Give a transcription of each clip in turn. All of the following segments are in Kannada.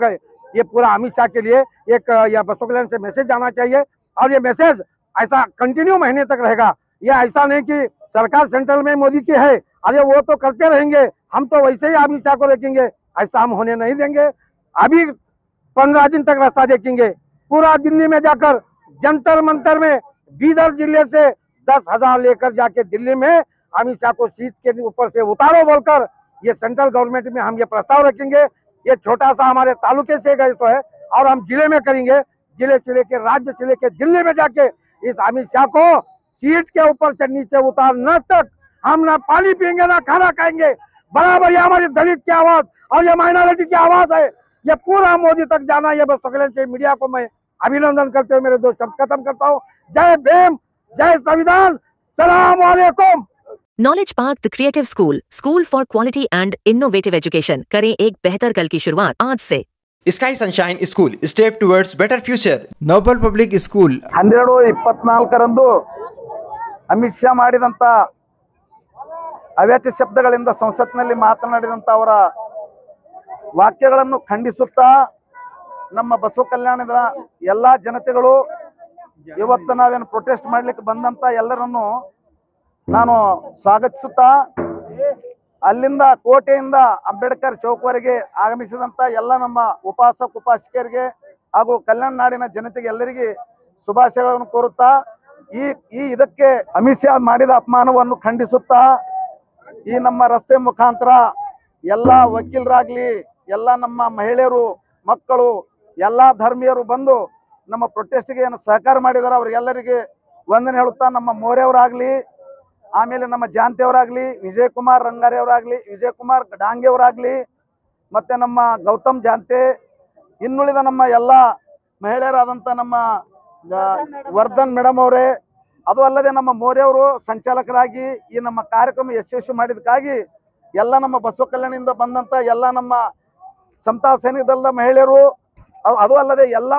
गए। ये पूरा अमित शाह के लिए एक बसपा कल्याण से मैसेज जाना चाहिए और ये मैसेज ऐसा कंटिन्यू महीने तक रहेगा। ये ऐसा नहीं कि सरकार सेंट्रल में मोदी की है, अरे वो तो करते रहेंगे, हम तो वैसे ही अमित शाह को रखेंगे, ऐसा हम होने नहीं देंगे। अभी 15 दिन तक रास्ता देखेंगे, पूरा दिल्ली में जाकर जंतर मंतर में बीदर जिले से 10,000 लेकर जाके दिल्ली में अमित शाह को सीट के ऊपर से उतारो बोलकर ये सेंट्रल गवर्नमेंट में हम ये प्रस्ताव रखेंगे। ये छोटा सा हमारे तालुके से गए तो है और हम जिले में करेंगे, जिले से लेके राज्य से लेके दिल्ली में जाके इस अमित शाह को सीट के ऊपर से नीचे उतारने तक हम ना पानी पियेंगे ना खाना खाएंगे। बराबर ये हमारी दलित की आवाज और ये माइनॉरिटी की आवाज है, ये पूरा मोदी तक जाना। ये बस से मीडिया को मैं अभिनंदन करते हुए मेरे दो शब्द खत्म करता हूँ। जय भीम, जय संविधान, सलाम वालेकुम। Knowledge park the creative school for quality and innovative education. करें एक बेहतर कल की शुरुआत आज से। Sky sunshine school, step towards better future. Noble public school 12/24 Amit Shah ಮಾಡಿದಂತ ಅವ್ಯಾಚ್ಯ ಶಬ್ದಗಳಿಂದ ಸಂಸತ್ನಲ್ಲಿ ಮಾತನಾಡಿದಂತ ಅವರ ವಾಕ್ಯಗಳನ್ನು ಖಂಡಿಸುತ್ತಾ ನಮ್ಮ ಬಸವ ಕಲ್ಯಾಣದ ಎಲ್ಲಾ ಜನತೆಗಳು ಇವತ್ತು ನಾವೇನು ಪ್ರೊಟೆಸ್ಟ್ ಮಾಡ್ಲಿಕ್ಕೆ ಬಂದಂತ ಎಲ್ಲರನ್ನು ನಾನು ಸ್ವಾಗತಿಸುತ್ತಾ ಅಲ್ಲಿಂದ ಕೋಟೆಯಿಂದ ಅಂಬೇಡ್ಕರ್ ಚೌಕ್ವರೆಗೆ ಆಗಮಿಸಿದಂತ ಎಲ್ಲ ನಮ್ಮ ಉಪಾಸಕರಿಗೆ ಹಾಗೂ ಕಲ್ಯಾಣ ನಾಡಿನ ಜನತೆಗೆ ಎಲ್ಲರಿಗೆ ಶುಭಾಶಯಗಳನ್ನು ಕೋರುತ್ತಾ ಇದಕ್ಕೆ ಅಮಿತ್ ಶಾ ಮಾಡಿದ ಅಪಮಾನವನ್ನು ಖಂಡಿಸುತ್ತಾ ಈ ನಮ್ಮ ರಸ್ತೆ ಮುಖಾಂತರ ಎಲ್ಲ ವಕೀಲರಾಗ್ಲಿ ಎಲ್ಲ ನಮ್ಮ ಮಹಿಳೆಯರು ಮಕ್ಕಳು ಎಲ್ಲ ಧರ್ಮೀಯರು ಬಂದು ನಮ್ಮ ಪ್ರೊಟೆಸ್ಟ್ಗೆ ಏನು ಸಹಕಾರ ಮಾಡಿದಾರೆ ಅವರಿಗೆಲ್ಲರಿಗೆ ವಂದನೆ ಹೇಳುತ್ತಾ ನಮ್ಮ ಮೋರೆಯವರಾಗ್ಲಿ ಆಮೇಲೆ ನಮ್ಮ ಜಾಂತಿಯವರಾಗ್ಲಿ ವಿಜಯ್ ಕುಮಾರ್ ರಂಗಾರೆ ಅವರಾಗ್ಲಿ ವಿಜಯ್ ಕುಮಾರ್ ಡಾಂಗೆ ಅವರಾಗ್ಲಿ ಮತ್ತೆ ನಮ್ಮ ಗೌತಮ್ ಜಾಂತೆ ಇನ್ನುಳಿದ ನಮ್ಮ ಎಲ್ಲ ಮಹಿಳೆಯರಾದಂಥ ನಮ್ಮ ವರ್ಧನ್ ಮೇಡಮ್ ಅವರೇ ಅದು ಅಲ್ಲದೆ ನಮ್ಮ ಮೋರೆಯವರು ಸಂಚಾಲಕರಾಗಿ ಈ ನಮ್ಮ ಕಾರ್ಯಕ್ರಮ ಯಶಸ್ವಿ ಮಾಡಿದಕ್ಕಾಗಿ ಎಲ್ಲ ನಮ್ಮ ಬಸವ ಕಲ್ಯಾಣದಿಂದ ಬಂದಂಥ ಎಲ್ಲ ನಮ್ಮ ಸಮತಾ ಸೈನಿಕ ದಳದ ಮಹಿಳೆಯರು ಅದು ಅಲ್ಲದೆ ಎಲ್ಲ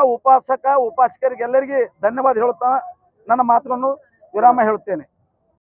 ಉಪಾಸಕರಿಗೆಲ್ಲರಿಗೆ ಧನ್ಯವಾದ ಹೇಳುತ್ತಾ ನನ್ನ ಮಾತನ್ನು ವಿರಾಮ ಹೇಳುತ್ತೇನೆ।